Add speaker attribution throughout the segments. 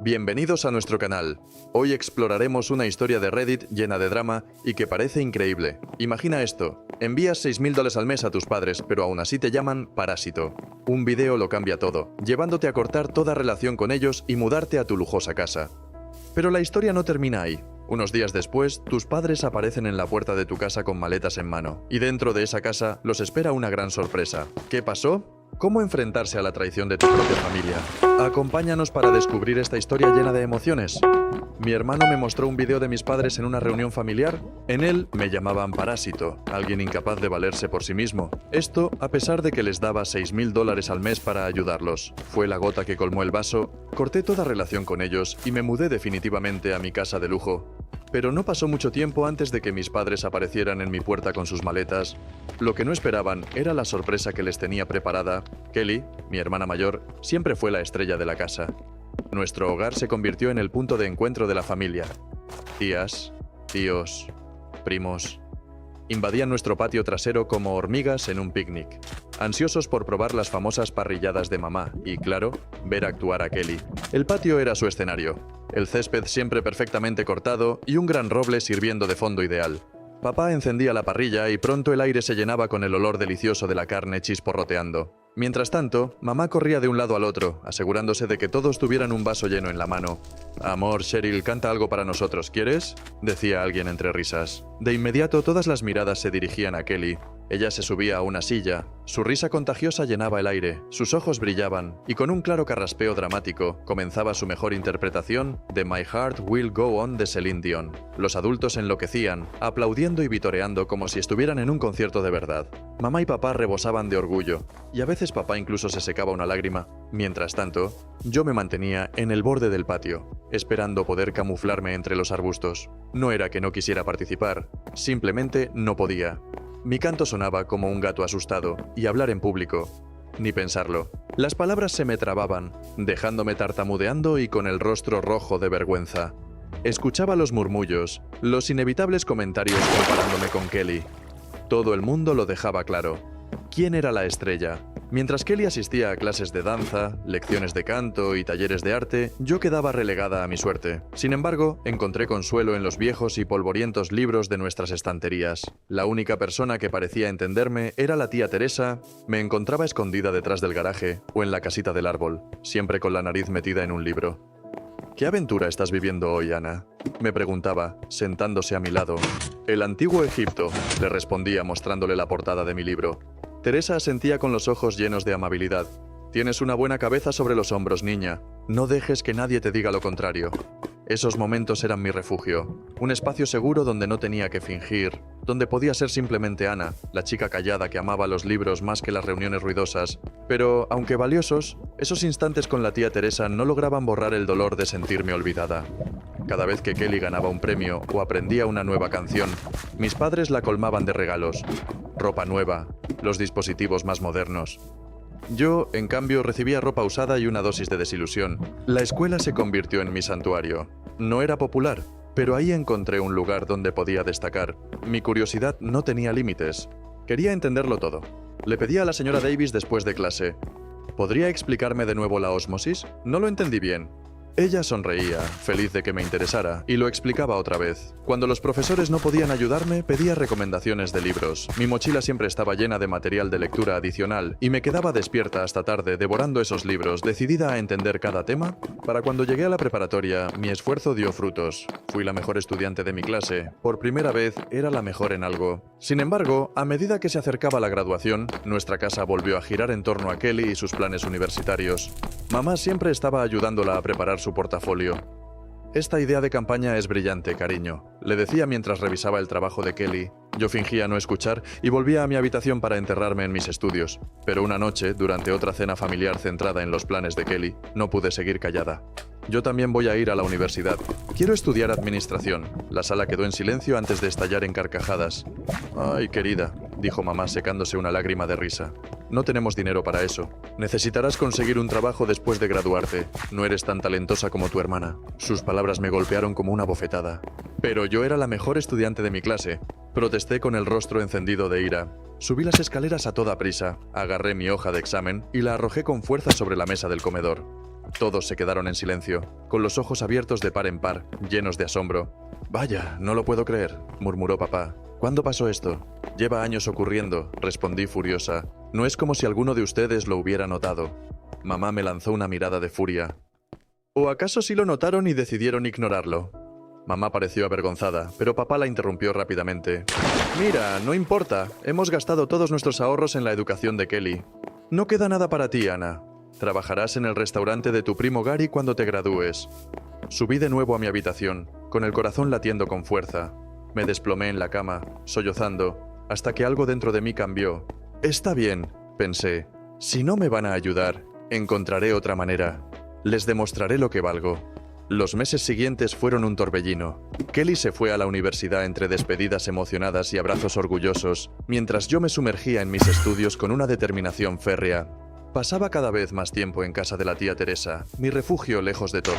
Speaker 1: Bienvenidos a nuestro canal. Hoy exploraremos una historia de Reddit llena de drama y que parece increíble. Imagina esto, envías $6.000 al mes a tus padres, pero aún así te llaman parásito. Un video lo cambia todo, llevándote a cortar toda relación con ellos y mudarte a tu lujosa casa. Pero la historia no termina ahí. Unos días después, tus padres aparecen en la puerta de tu casa con maletas en mano, y dentro de esa casa los espera una gran sorpresa. ¿Qué pasó? ¿Cómo enfrentarse a la traición de tu propia familia? Acompáñanos para descubrir esta historia llena de emociones. Mi hermano me mostró un video de mis padres en una reunión familiar. En él me llamaban parásito, alguien incapaz de valerse por sí mismo. Esto a pesar de que les daba $6.000 al mes para ayudarlos. Fue la gota que colmó el vaso. Corté toda relación con ellos y me mudé definitivamente a mi casa de lujo. Pero no pasó mucho tiempo antes de que mis padres aparecieran en mi puerta con sus maletas. Lo que no esperaban era la sorpresa que les tenía preparada. Kelly, mi hermana mayor, siempre fue la estrella de la casa. Nuestro hogar se convirtió en el punto de encuentro de la familia. Tías, tíos, primos invadían nuestro patio trasero como hormigas en un picnic, ansiosos por probar las famosas parrilladas de mamá y, claro, ver actuar a Kelly. El patio era su escenario, el césped siempre perfectamente cortado y un gran roble sirviendo de fondo ideal. Papá encendía la parrilla y pronto el aire se llenaba con el olor delicioso de la carne chisporroteando. Mientras tanto, mamá corría de un lado al otro, asegurándose de que todos tuvieran un vaso lleno en la mano. «Amor, Cheryl, canta algo para nosotros, ¿quieres?», decía alguien entre risas. De inmediato todas las miradas se dirigían a Kelly. Ella se subía a una silla, su risa contagiosa llenaba el aire, sus ojos brillaban, y con un claro carraspeo dramático, comenzaba su mejor interpretación de My Heart Will Go On de Celine Dion. Los adultos enloquecían, aplaudiendo y vitoreando como si estuvieran en un concierto de verdad. Mamá y papá rebosaban de orgullo, y a veces papá incluso se secaba una lágrima. Mientras tanto, yo me mantenía en el borde del patio, esperando poder camuflarme entre los arbustos. No era que no quisiera participar, simplemente no podía. Mi canto sonaba como un gato asustado, y hablar en público, ni pensarlo. Las palabras se me trababan, dejándome tartamudeando y con el rostro rojo de vergüenza. Escuchaba los murmullos, los inevitables comentarios comparándome con Kelly. Todo el mundo lo dejaba claro. ¿Quién era la estrella? Mientras Kelly asistía a clases de danza, lecciones de canto y talleres de arte, yo quedaba relegada a mi suerte. Sin embargo, encontré consuelo en los viejos y polvorientos libros de nuestras estanterías. La única persona que parecía entenderme era la tía Teresa. Me encontraba escondida detrás del garaje o en la casita del árbol, siempre con la nariz metida en un libro. «¿Qué aventura estás viviendo hoy, Ana?», me preguntaba, sentándose a mi lado. «El antiguo Egipto», le respondía mostrándole la portada de mi libro. Teresa asentía con los ojos llenos de amabilidad. «Tienes una buena cabeza sobre los hombros, niña. No dejes que nadie te diga lo contrario». Esos momentos eran mi refugio, un espacio seguro donde no tenía que fingir, donde podía ser simplemente Ana, la chica callada que amaba los libros más que las reuniones ruidosas. Pero, aunque valiosos, esos instantes con la tía Teresa no lograban borrar el dolor de sentirme olvidada. Cada vez que Kelly ganaba un premio o aprendía una nueva canción, mis padres la colmaban de regalos, ropa nueva, los dispositivos más modernos. Yo, en cambio, recibía ropa usada y una dosis de desilusión. La escuela se convirtió en mi santuario. No era popular, pero ahí encontré un lugar donde podía destacar. Mi curiosidad no tenía límites. Quería entenderlo todo. Le pedí a la señora Davis después de clase: «¿Podría explicarme de nuevo la ósmosis? No lo entendí bien». Ella sonreía, feliz de que me interesara, y lo explicaba otra vez. Cuando los profesores no podían ayudarme, pedía recomendaciones de libros. Mi mochila siempre estaba llena de material de lectura adicional, y me quedaba despierta hasta tarde devorando esos libros, decidida a entender cada tema. Para cuando llegué a la preparatoria, mi esfuerzo dio frutos. Fui la mejor estudiante de mi clase. Por primera vez, era la mejor en algo. Sin embargo, a medida que se acercaba la graduación, nuestra casa volvió a girar en torno a Kelly y sus planes universitarios. Mamá siempre estaba ayudándola a preparar su portafolio. «Esta idea de campaña es brillante, cariño», le decía mientras revisaba el trabajo de Kelly. Yo fingía no escuchar y volvía a mi habitación para enterrarme en mis estudios. Pero una noche, durante otra cena familiar centrada en los planes de Kelly, no pude seguir callada. «Yo también voy a ir a la universidad. Quiero estudiar administración». La sala quedó en silencio antes de estallar en carcajadas. «Ay, querida», dijo mamá secándose una lágrima de risa. «No tenemos dinero para eso. Necesitarás conseguir un trabajo después de graduarte. No eres tan talentosa como tu hermana». Sus palabras me golpearon como una bofetada. Pero yo era la mejor estudiante de mi clase. Protesté con el rostro encendido de ira. Subí las escaleras a toda prisa, agarré mi hoja de examen y la arrojé con fuerza sobre la mesa del comedor. Todos se quedaron en silencio, con los ojos abiertos de par en par, llenos de asombro. «Vaya, no lo puedo creer», murmuró papá. «¿Cuándo pasó esto?» «Lleva años ocurriendo», respondí furiosa. «No es como si alguno de ustedes lo hubiera notado». Mamá me lanzó una mirada de furia. ¿O acaso sí lo notaron y decidieron ignorarlo? Mamá pareció avergonzada, pero papá la interrumpió rápidamente. «Mira, no importa, hemos gastado todos nuestros ahorros en la educación de Kelly. No queda nada para ti, Ana. Trabajarás en el restaurante de tu primo Gary cuando te gradúes». Subí de nuevo a mi habitación, con el corazón latiendo con fuerza. Me desplomé en la cama, sollozando, hasta que algo dentro de mí cambió. «Está bien», pensé. «Si no me van a ayudar, encontraré otra manera. Les demostraré lo que valgo». Los meses siguientes fueron un torbellino. Kelly se fue a la universidad entre despedidas emocionadas y abrazos orgullosos, mientras yo me sumergía en mis estudios con una determinación férrea. Pasaba cada vez más tiempo en casa de la tía Teresa, mi refugio lejos de todo.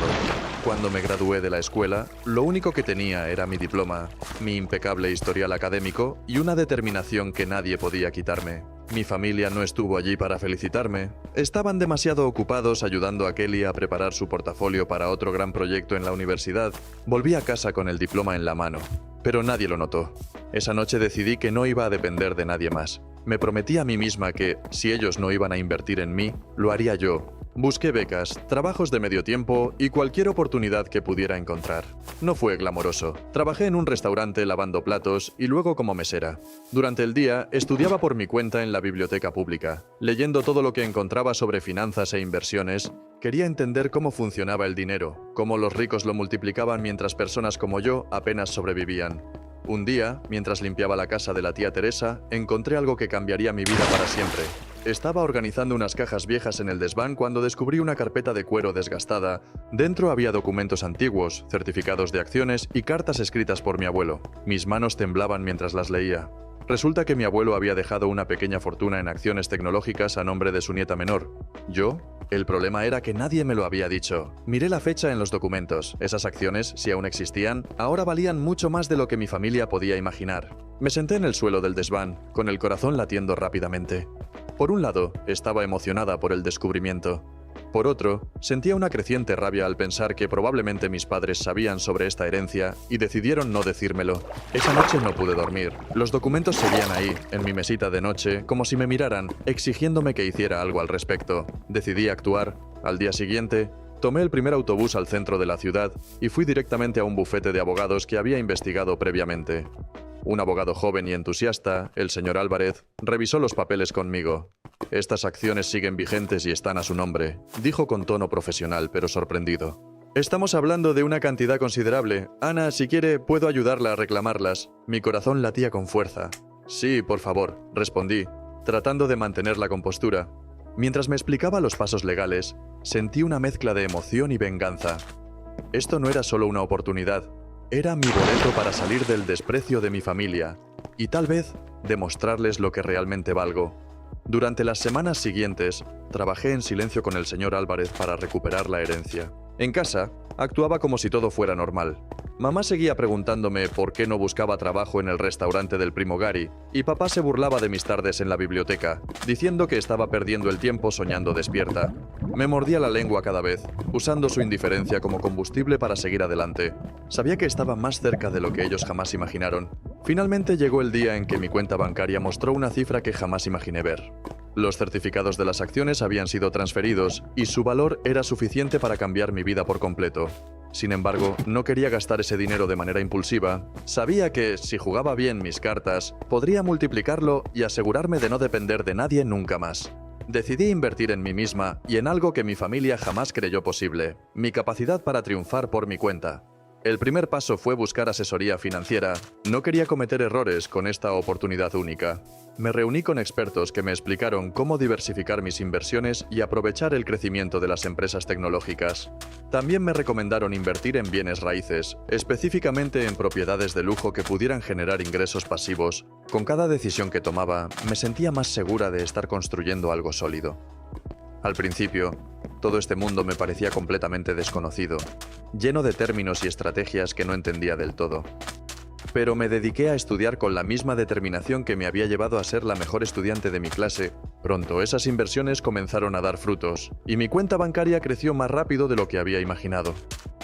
Speaker 1: Cuando me gradué de la escuela, lo único que tenía era mi diploma, mi impecable historial académico y una determinación que nadie podía quitarme. Mi familia no estuvo allí para felicitarme. Estaban demasiado ocupados ayudando a Kelly a preparar su portafolio para otro gran proyecto en la universidad. Volví a casa con el diploma en la mano, pero nadie lo notó. Esa noche decidí que no iba a depender de nadie más. Me prometí a mí misma que, si ellos no iban a invertir en mí, lo haría yo. Busqué becas, trabajos de medio tiempo y cualquier oportunidad que pudiera encontrar. No fue glamoroso. Trabajé en un restaurante lavando platos y luego como mesera. Durante el día, estudiaba por mi cuenta en la biblioteca pública. Leyendo todo lo que encontraba sobre finanzas e inversiones, quería entender cómo funcionaba el dinero, cómo los ricos lo multiplicaban mientras personas como yo apenas sobrevivían. Un día, mientras limpiaba la casa de la tía Teresa, encontré algo que cambiaría mi vida para siempre. Estaba organizando unas cajas viejas en el desván cuando descubrí una carpeta de cuero desgastada. Dentro había documentos antiguos, certificados de acciones y cartas escritas por mi abuelo. Mis manos temblaban mientras las leía. Resulta que mi abuelo había dejado una pequeña fortuna en acciones tecnológicas a nombre de su nieta menor. ¿Yo? El problema era que nadie me lo había dicho. Miré la fecha en los documentos. Esas acciones, si aún existían, ahora valían mucho más de lo que mi familia podía imaginar. Me senté en el suelo del desván, con el corazón latiendo rápidamente. Por un lado, estaba emocionada por el descubrimiento. Por otro, sentía una creciente rabia al pensar que probablemente mis padres sabían sobre esta herencia y decidieron no decírmelo. Esa noche no pude dormir. Los documentos seguían ahí, en mi mesita de noche, como si me miraran, exigiéndome que hiciera algo al respecto. Decidí actuar. Al día siguiente, tomé el primer autobús al centro de la ciudad y fui directamente a un bufete de abogados que había investigado previamente. Un abogado joven y entusiasta, el señor Álvarez, revisó los papeles conmigo. «Estas acciones siguen vigentes y están a su nombre», dijo con tono profesional pero sorprendido. «Estamos hablando de una cantidad considerable. Ana, si quiere, puedo ayudarla a reclamarlas». Mi corazón latía con fuerza. «Sí, por favor», respondí, tratando de mantener la compostura. Mientras me explicaba los pasos legales, sentí una mezcla de emoción y venganza. Esto no era solo una oportunidad. Era mi boleto para salir del desprecio de mi familia y tal vez demostrarles lo que realmente valgo. Durante las semanas siguientes, trabajé en silencio con el señor Álvarez para recuperar la herencia. En casa, actuaba como si todo fuera normal. Mamá seguía preguntándome por qué no buscaba trabajo en el restaurante del primo Gary, y papá se burlaba de mis tardes en la biblioteca, diciendo que estaba perdiendo el tiempo soñando despierta. Me mordía la lengua cada vez, usando su indiferencia como combustible para seguir adelante. Sabía que estaba más cerca de lo que ellos jamás imaginaron. Finalmente llegó el día en que mi cuenta bancaria mostró una cifra que jamás imaginé ver. Los certificados de las acciones habían sido transferidos y su valor era suficiente para cambiar mi vida por completo. Sin embargo, no quería gastar ese dinero de manera impulsiva. Sabía que, si jugaba bien mis cartas, podría multiplicarlo y asegurarme de no depender de nadie nunca más. Decidí invertir en mí misma y en algo que mi familia jamás creyó posible: mi capacidad para triunfar por mi cuenta. El primer paso fue buscar asesoría financiera. No quería cometer errores con esta oportunidad única. Me reuní con expertos que me explicaron cómo diversificar mis inversiones y aprovechar el crecimiento de las empresas tecnológicas. También me recomendaron invertir en bienes raíces, específicamente en propiedades de lujo que pudieran generar ingresos pasivos. Con cada decisión que tomaba, me sentía más segura de estar construyendo algo sólido. Al principio, todo este mundo me parecía completamente desconocido, lleno de términos y estrategias que no entendía del todo. pero me dediqué a estudiar con la misma determinación que me había llevado a ser la mejor estudiante de mi clase. Pronto esas inversiones comenzaron a dar frutos, y mi cuenta bancaria creció más rápido de lo que había imaginado.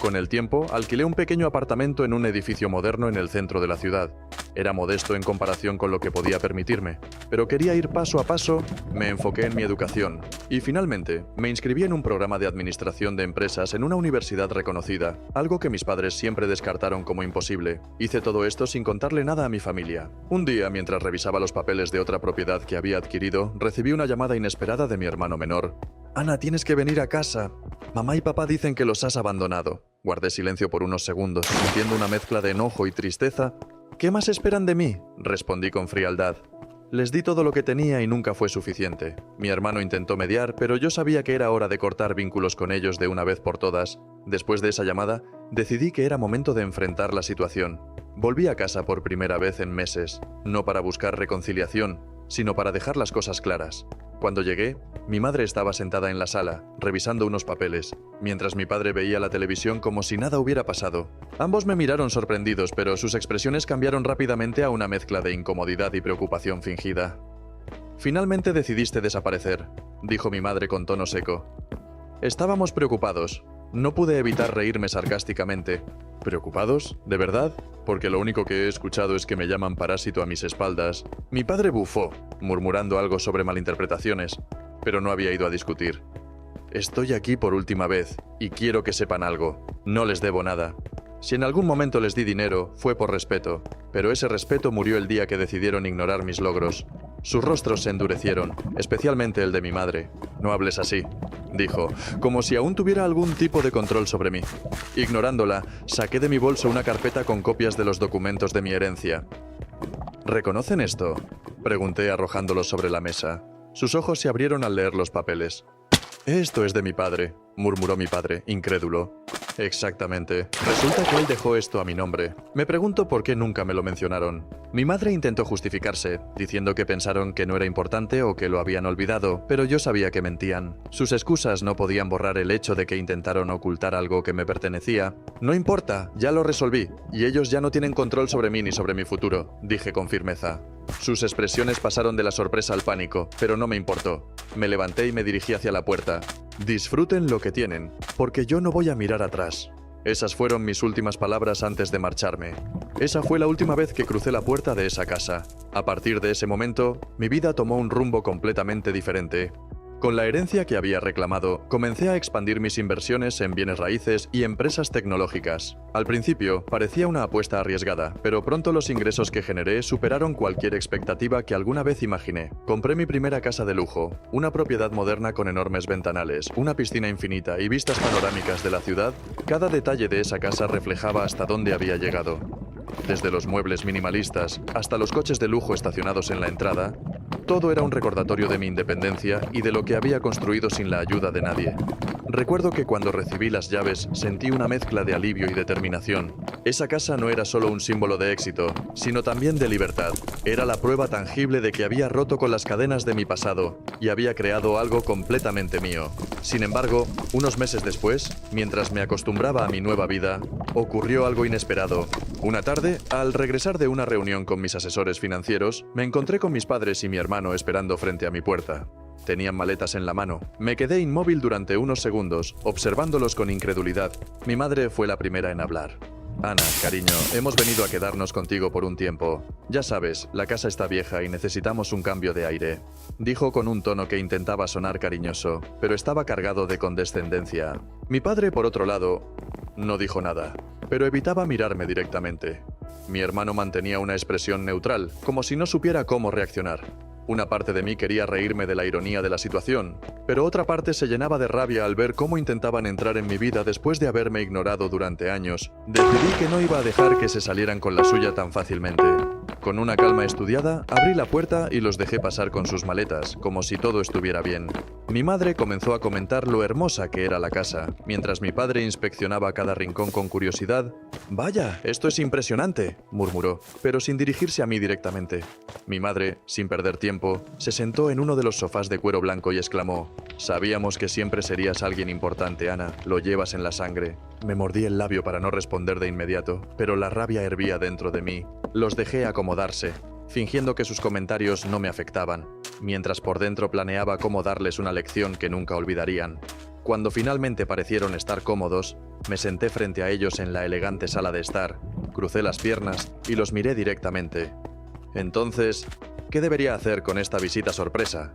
Speaker 1: Con el tiempo, alquilé un pequeño apartamento en un edificio moderno en el centro de la ciudad. Era modesto en comparación con lo que podía permitirme, pero quería ir paso a paso, me enfoqué en mi educación, y finalmente me inscribí en un programa de administración de empresas en una universidad reconocida, algo que mis padres siempre descartaron como imposible. Hice todo esto sin contarle nada a mi familia. Un día, mientras revisaba los papeles de otra propiedad que había adquirido, recibí una llamada inesperada de mi hermano menor. «Ana, tienes que venir a casa. Mamá y papá dicen que los has abandonado». Guardé silencio por unos segundos, sintiendo una mezcla de enojo y tristeza. «¿Qué más esperan de mí?», respondí con frialdad. Les di todo lo que tenía y nunca fue suficiente. Mi hermano intentó mediar, pero yo sabía que era hora de cortar vínculos con ellos de una vez por todas. Después de esa llamada, decidí que era momento de enfrentar la situación. Volví a casa por primera vez en meses, no para buscar reconciliación, sino para dejar las cosas claras. Cuando llegué, mi madre estaba sentada en la sala, revisando unos papeles, mientras mi padre veía la televisión como si nada hubiera pasado. Ambos me miraron sorprendidos, pero sus expresiones cambiaron rápidamente a una mezcla de incomodidad y preocupación fingida. «Finalmente decidiste desaparecer», dijo mi madre con tono seco. Estábamos preocupados. No pude evitar reírme sarcásticamente. ¿Preocupados? ¿De verdad? Porque lo único que he escuchado es que me llaman parásito a mis espaldas. Mi padre bufó, murmurando algo sobre malinterpretaciones, pero no había ido a discutir. Estoy aquí por última vez, y quiero que sepan algo. No les debo nada. Si en algún momento les di dinero, fue por respeto, pero ese respeto murió el día que decidieron ignorar mis logros. Sus rostros se endurecieron, especialmente el de mi madre. «No hables así», dijo, como si aún tuviera algún tipo de control sobre mí. Ignorándola, saqué de mi bolso una carpeta con copias de los documentos de mi herencia. «¿Reconocen esto?», pregunté arrojándolos sobre la mesa. Sus ojos se abrieron al leer los papeles. «Esto es de mi padre», murmuró mi padre, incrédulo. «Exactamente. Resulta que él dejó esto a mi nombre. Me pregunto por qué nunca me lo mencionaron». Mi madre intentó justificarse, diciendo que pensaron que no era importante o que lo habían olvidado, pero yo sabía que mentían. Sus excusas no podían borrar el hecho de que intentaron ocultar algo que me pertenecía. «No importa, ya lo resolví, y ellos ya no tienen control sobre mí ni sobre mi futuro», dije con firmeza. Sus expresiones pasaron de la sorpresa al pánico, pero no me importó. Me levanté y me dirigí hacia la puerta. «Disfruten lo que tienen, porque yo no voy a mirar atrás». Esas fueron mis últimas palabras antes de marcharme. Esa fue la última vez que crucé la puerta de esa casa. A partir de ese momento, mi vida tomó un rumbo completamente diferente. Con la herencia que había reclamado, comencé a expandir mis inversiones en bienes raíces y empresas tecnológicas. Al principio, parecía una apuesta arriesgada, pero pronto los ingresos que generé superaron cualquier expectativa que alguna vez imaginé. Compré mi primera casa de lujo, una propiedad moderna con enormes ventanales, una piscina infinita y vistas panorámicas de la ciudad. Cada detalle de esa casa reflejaba hasta dónde había llegado. Desde los muebles minimalistas hasta los coches de lujo estacionados en la entrada, todo era un recordatorio de mi independencia y de lo que había construido sin la ayuda de nadie. Recuerdo que cuando recibí las llaves sentí una mezcla de alivio y determinación. Esa casa no era solo un símbolo de éxito, sino también de libertad. Era la prueba tangible de que había roto con las cadenas de mi pasado y había creado algo completamente mío. Sin embargo, unos meses después, mientras me acostumbraba a mi nueva vida, ocurrió algo inesperado. Una tarde, al regresar de una reunión con mis asesores financieros, me encontré con mis padres y mi hermano esperando frente a mi puerta. Tenían maletas en la mano. Me quedé inmóvil durante unos segundos, observándolos con incredulidad. Mi madre fue la primera en hablar. «Ana, cariño, hemos venido a quedarnos contigo por un tiempo. Ya sabes, la casa está vieja y necesitamos un cambio de aire», dijo con un tono que intentaba sonar cariñoso, pero estaba cargado de condescendencia. Mi padre, por otro lado, no dijo nada, pero evitaba mirarme directamente. Mi hermano mantenía una expresión neutral, como si no supiera cómo reaccionar. Una parte de mí quería reírme de la ironía de la situación, pero otra parte se llenaba de rabia al ver cómo intentaban entrar en mi vida después de haberme ignorado durante años. Decidí que no iba a dejar que se salieran con la suya tan fácilmente. Con una calma estudiada, abrí la puerta y los dejé pasar con sus maletas, como si todo estuviera bien. Mi madre comenzó a comentar lo hermosa que era la casa, mientras mi padre inspeccionaba cada rincón con curiosidad. «Vaya, esto es impresionante», murmuró, pero sin dirigirse a mí directamente. Mi madre, sin perder tiempo, se sentó en uno de los sofás de cuero blanco y exclamó: «Sabíamos que siempre serías alguien importante, Ana, lo llevas en la sangre». Me mordí el labio para no responder de inmediato, pero la rabia hervía dentro de mí. Los dejé acomodarse, fingiendo que sus comentarios no me afectaban, mientras por dentro planeaba cómo darles una lección que nunca olvidarían. Cuando finalmente parecieron estar cómodos, me senté frente a ellos en la elegante sala de estar, crucé las piernas y los miré directamente. Entonces, ¿qué debería hacer con esta visita sorpresa?,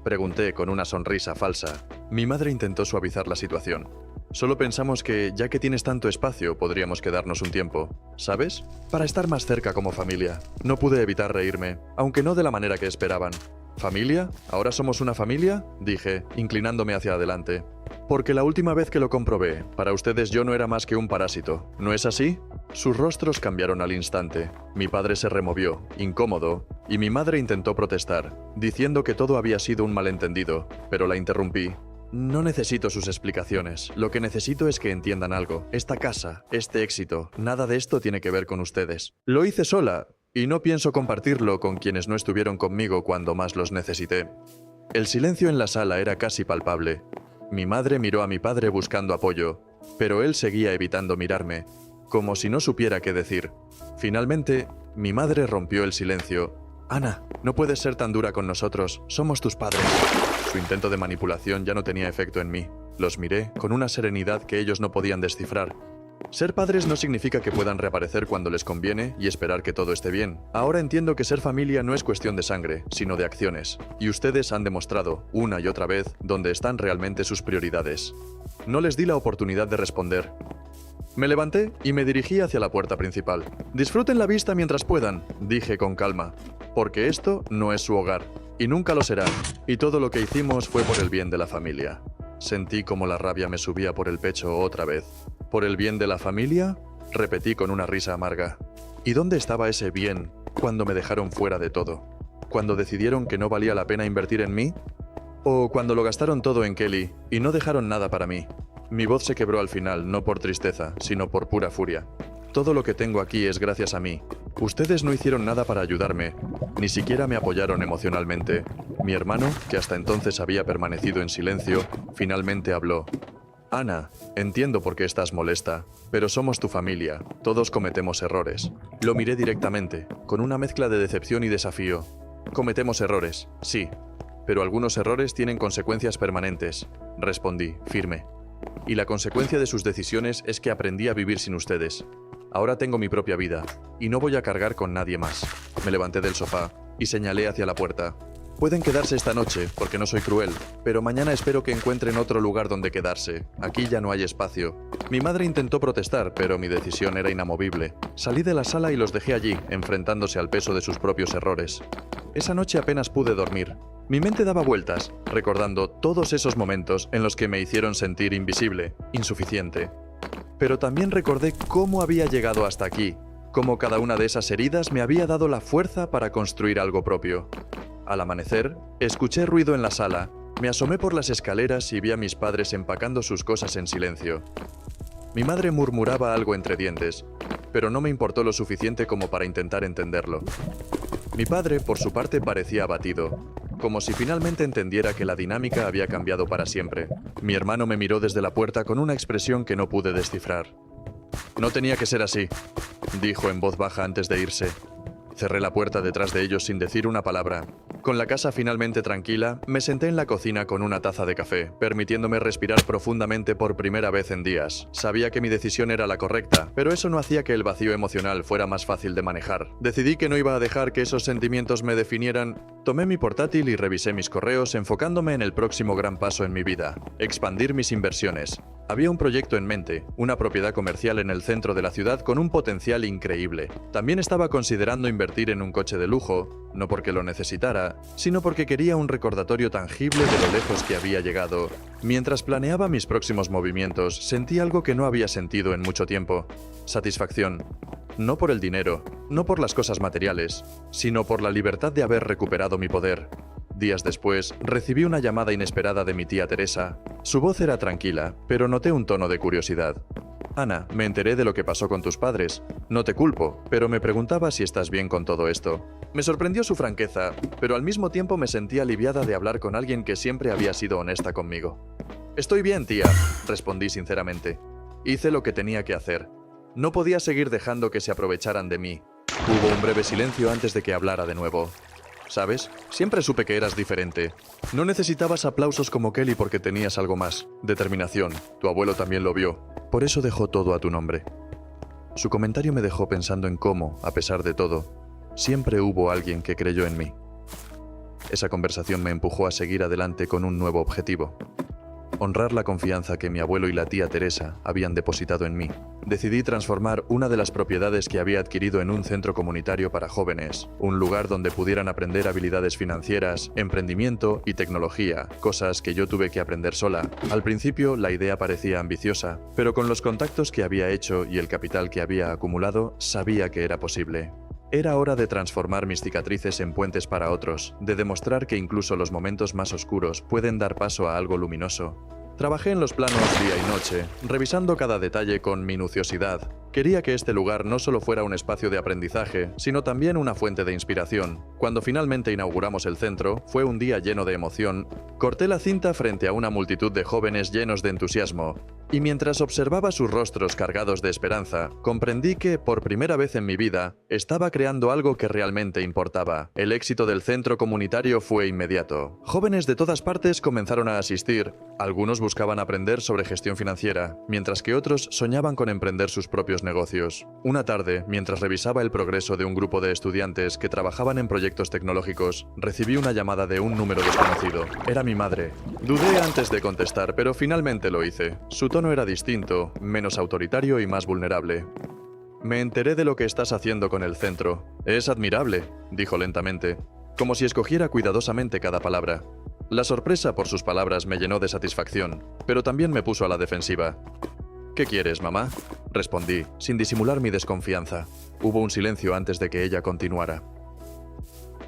Speaker 1: pregunté con una sonrisa falsa. Mi madre intentó suavizar la situación. Solo pensamos que, ya que tienes tanto espacio, podríamos quedarnos un tiempo, ¿sabes? Para estar más cerca como familia. No pude evitar reírme, aunque no de la manera que esperaban. ¿Familia? ¿Ahora somos una familia?, dije, inclinándome hacia adelante. Porque la última vez que lo comprobé, para ustedes yo no era más que un parásito, ¿no es así? Sus rostros cambiaron al instante. Mi padre se removió, incómodo, y mi madre intentó protestar, diciendo que todo había sido un malentendido, pero la interrumpí. No necesito sus explicaciones. Lo que necesito es que entiendan algo. Esta casa, este éxito, nada de esto tiene que ver con ustedes. Lo hice sola, y no pienso compartirlo con quienes no estuvieron conmigo cuando más los necesité. El silencio en la sala era casi palpable. Mi madre miró a mi padre buscando apoyo, pero él seguía evitando mirarme, como si no supiera qué decir. Finalmente, mi madre rompió el silencio. «Ana, no puedes ser tan dura con nosotros, somos tus padres». Su intento de manipulación ya no tenía efecto en mí. Los miré con una serenidad que ellos no podían descifrar. Ser padres no significa que puedan reaparecer cuando les conviene y esperar que todo esté bien. Ahora entiendo que ser familia no es cuestión de sangre, sino de acciones. Y ustedes han demostrado, una y otra vez, dónde están realmente sus prioridades. No les di la oportunidad de responder. Me levanté y me dirigí hacia la puerta principal. «Disfruten la vista mientras puedan», dije con calma, «porque esto no es su hogar, y nunca lo será, y todo lo que hicimos fue por el bien de la familia». Sentí como la rabia me subía por el pecho otra vez. ¿Por el bien de la familia?, repetí con una risa amarga. ¿Y dónde estaba ese bien cuando me dejaron fuera de todo? ¿Cuando decidieron que no valía la pena invertir en mí? ¿O cuando lo gastaron todo en Kelly y no dejaron nada para mí? Mi voz se quebró al final, no por tristeza, sino por pura furia. Todo lo que tengo aquí es gracias a mí. Ustedes no hicieron nada para ayudarme, ni siquiera me apoyaron emocionalmente. Mi hermano, que hasta entonces había permanecido en silencio, finalmente habló. «Ana, entiendo por qué estás molesta, pero somos tu familia, todos cometemos errores». Lo miré directamente, con una mezcla de decepción y desafío. «Cometemos errores, sí, pero algunos errores tienen consecuencias permanentes», respondí, firme. «Y la consecuencia de sus decisiones es que aprendí a vivir sin ustedes. Ahora tengo mi propia vida, y no voy a cargar con nadie más». Me levanté del sofá y señalé hacia la puerta. «Pueden quedarse esta noche, porque no soy cruel, pero mañana espero que encuentren otro lugar donde quedarse. Aquí ya no hay espacio». Mi madre intentó protestar, pero mi decisión era inamovible. Salí de la sala y los dejé allí, enfrentándose al peso de sus propios errores. Esa noche apenas pude dormir. Mi mente daba vueltas, recordando todos esos momentos en los que me hicieron sentir invisible, insuficiente. Pero también recordé cómo había llegado hasta aquí, cómo cada una de esas heridas me había dado la fuerza para construir algo propio. Al amanecer, escuché ruido en la sala, me asomé por las escaleras y vi a mis padres empacando sus cosas en silencio. Mi madre murmuraba algo entre dientes, pero no me importó lo suficiente como para intentar entenderlo. Mi padre, por su parte, parecía abatido, como si finalmente entendiera que la dinámica había cambiado para siempre. Mi hermano me miró desde la puerta con una expresión que no pude descifrar. «No tenía que ser así», dijo en voz baja antes de irse. Cerré la puerta detrás de ellos sin decir una palabra. Con la casa finalmente tranquila, me senté en la cocina con una taza de café, permitiéndome respirar profundamente por primera vez en días. Sabía que mi decisión era la correcta, pero eso no hacía que el vacío emocional fuera más fácil de manejar. Decidí que no iba a dejar que esos sentimientos me definieran. Tomé mi portátil y revisé mis correos, enfocándome en el próximo gran paso en mi vida: expandir mis inversiones. Había un proyecto en mente, una propiedad comercial en el centro de la ciudad con un potencial increíble. También estaba considerando invertir en un coche de lujo, no porque lo necesitara, sino porque quería un recordatorio tangible de lo lejos que había llegado. Mientras planeaba mis próximos movimientos, sentí algo que no había sentido en mucho tiempo: satisfacción. No por el dinero, no por las cosas materiales, sino por la libertad de haber recuperado mi poder. Días después, recibí una llamada inesperada de mi tía Teresa. Su voz era tranquila, pero noté un tono de curiosidad. Ana, me enteré de lo que pasó con tus padres. No te culpo, pero me preguntaba si estás bien con todo esto. Me sorprendió su franqueza, pero al mismo tiempo me sentí aliviada de hablar con alguien que siempre había sido honesta conmigo. Estoy bien, tía, respondí sinceramente. Hice lo que tenía que hacer. No podía seguir dejando que se aprovecharan de mí. Hubo un breve silencio antes de que hablara de nuevo. ¿Sabes? Siempre supe que eras diferente. No necesitabas aplausos como Kelly porque tenías algo más. Determinación. Tu abuelo también lo vio. Por eso dejó todo a tu nombre. Su comentario me dejó pensando en cómo, a pesar de todo, siempre hubo alguien que creyó en mí. Esa conversación me empujó a seguir adelante con un nuevo objetivo. Honrar la confianza que mi abuelo y la tía Teresa habían depositado en mí. Decidí transformar una de las propiedades que había adquirido en un centro comunitario para jóvenes, un lugar donde pudieran aprender habilidades financieras, emprendimiento y tecnología, cosas que yo tuve que aprender sola. Al principio la idea parecía ambiciosa, pero con los contactos que había hecho y el capital que había acumulado, sabía que era posible. Era hora de transformar mis cicatrices en puentes para otros, de demostrar que incluso los momentos más oscuros pueden dar paso a algo luminoso. Trabajé en los planos día y noche, revisando cada detalle con minuciosidad. Quería que este lugar no solo fuera un espacio de aprendizaje, sino también una fuente de inspiración. Cuando finalmente inauguramos el centro, fue un día lleno de emoción. Corté la cinta frente a una multitud de jóvenes llenos de entusiasmo. Y mientras observaba sus rostros cargados de esperanza, comprendí que, por primera vez en mi vida, estaba creando algo que realmente importaba. El éxito del centro comunitario fue inmediato. Jóvenes de todas partes comenzaron a asistir. Algunos buscaban aprender sobre gestión financiera, mientras que otros soñaban con emprender sus propios negocios. Una tarde, mientras revisaba el progreso de un grupo de estudiantes que trabajaban en proyectos tecnológicos, recibí una llamada de un número desconocido. Era mi madre. Dudé antes de contestar, pero finalmente lo hice. Su tono era distinto, menos autoritario y más vulnerable. Me enteré de lo que estás haciendo con el centro. Es admirable, dijo lentamente, como si escogiera cuidadosamente cada palabra. La sorpresa por sus palabras me llenó de satisfacción, pero también me puso a la defensiva. ¿Qué quieres, mamá?, respondí, sin disimular mi desconfianza. Hubo un silencio antes de que ella continuara.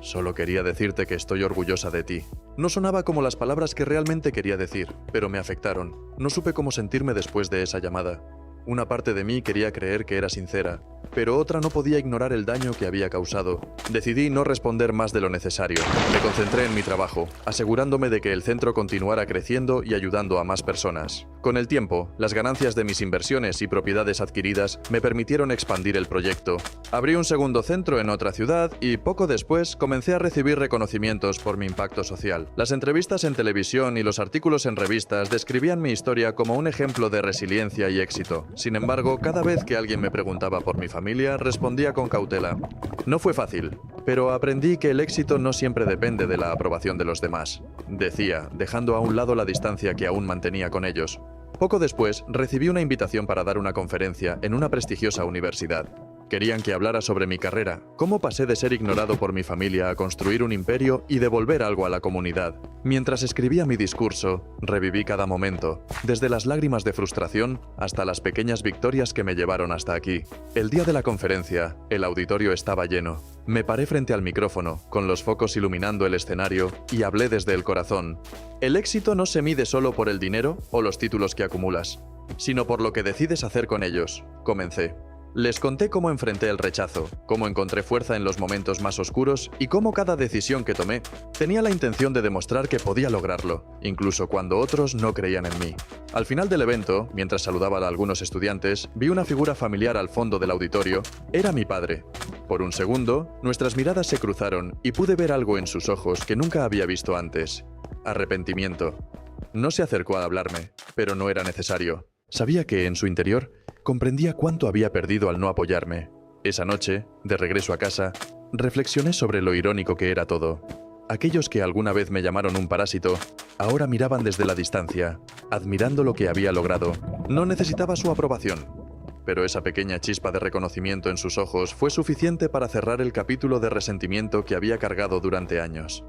Speaker 1: Solo quería decirte que estoy orgullosa de ti. No sonaba como las palabras que realmente quería decir, pero me afectaron. No supe cómo sentirme después de esa llamada. Una parte de mí quería creer que era sincera, pero otra no podía ignorar el daño que había causado. Decidí no responder más de lo necesario. Me concentré en mi trabajo, asegurándome de que el centro continuara creciendo y ayudando a más personas. Con el tiempo, las ganancias de mis inversiones y propiedades adquiridas me permitieron expandir el proyecto. Abrí un segundo centro en otra ciudad y poco después comencé a recibir reconocimientos por mi impacto social. Las entrevistas en televisión y los artículos en revistas describían mi historia como un ejemplo de resiliencia y éxito. Sin embargo, cada vez que alguien me preguntaba por mi familia, respondía con cautela. No fue fácil, pero aprendí que el éxito no siempre depende de la aprobación de los demás, decía, dejando a un lado la distancia que aún mantenía con ellos. Poco después, recibí una invitación para dar una conferencia en una prestigiosa universidad. Querían que hablara sobre mi carrera, cómo pasé de ser ignorado por mi familia a construir un imperio y devolver algo a la comunidad. Mientras escribía mi discurso, reviví cada momento, desde las lágrimas de frustración hasta las pequeñas victorias que me llevaron hasta aquí. El día de la conferencia, el auditorio estaba lleno. Me paré frente al micrófono, con los focos iluminando el escenario, y hablé desde el corazón. El éxito no se mide solo por el dinero o los títulos que acumulas, sino por lo que decides hacer con ellos, comencé. Les conté cómo enfrenté el rechazo, cómo encontré fuerza en los momentos más oscuros y cómo cada decisión que tomé tenía la intención de demostrar que podía lograrlo, incluso cuando otros no creían en mí. Al final del evento, mientras saludaba a algunos estudiantes, vi una figura familiar al fondo del auditorio. Era mi padre. Por un segundo, nuestras miradas se cruzaron y pude ver algo en sus ojos que nunca había visto antes. Arrepentimiento. No se acercó a hablarme, pero no era necesario. Sabía que, en su interior, comprendía cuánto había perdido al no apoyarme. Esa noche, de regreso a casa, reflexioné sobre lo irónico que era todo. Aquellos que alguna vez me llamaron un parásito, ahora miraban desde la distancia, admirando lo que había logrado. No necesitaba su aprobación, pero esa pequeña chispa de reconocimiento en sus ojos fue suficiente para cerrar el capítulo de resentimiento que había cargado durante años.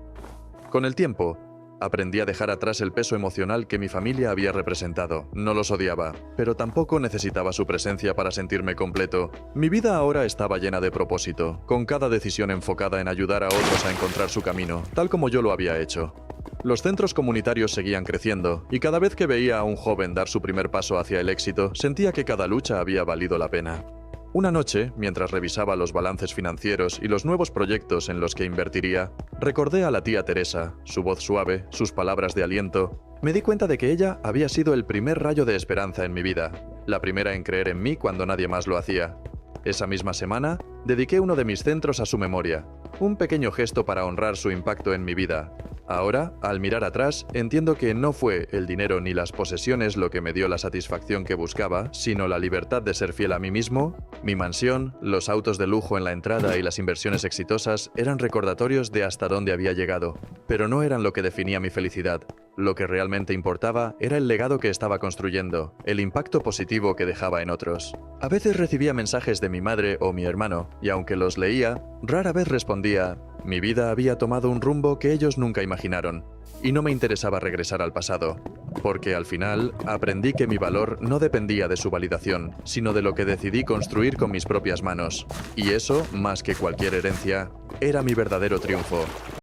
Speaker 1: Con el tiempo, Aprendí a dejar atrás el peso emocional que mi familia había representado. No los odiaba, pero tampoco necesitaba su presencia para sentirme completo. Mi vida ahora estaba llena de propósito, con cada decisión enfocada en ayudar a otros a encontrar su camino, tal como yo lo había hecho. Los centros comunitarios seguían creciendo, y cada vez que veía a un joven dar su primer paso hacia el éxito, sentía que cada lucha había valido la pena. Una noche, mientras revisaba los balances financieros y los nuevos proyectos en los que invertiría, recordé a la tía Teresa, su voz suave, sus palabras de aliento. Me di cuenta de que ella había sido el primer rayo de esperanza en mi vida, la primera en creer en mí cuando nadie más lo hacía. Esa misma semana, dediqué uno de mis centros a su memoria, un pequeño gesto para honrar su impacto en mi vida. Ahora, al mirar atrás, entiendo que no fue el dinero ni las posesiones lo que me dio la satisfacción que buscaba, sino la libertad de ser fiel a mí mismo. Mi mansión, los autos de lujo en la entrada y las inversiones exitosas eran recordatorios de hasta dónde había llegado, pero no eran lo que definía mi felicidad. Lo que realmente importaba era el legado que estaba construyendo, el impacto positivo que dejaba en otros. A veces recibía mensajes de mi madre o mi hermano, y aunque los leía, rara vez respondía. Mi vida había tomado un rumbo que ellos nunca imaginaron, y no me interesaba regresar al pasado, porque al final aprendí que mi valor no dependía de su validación, sino de lo que decidí construir con mis propias manos. Y eso, más que cualquier herencia, era mi verdadero triunfo.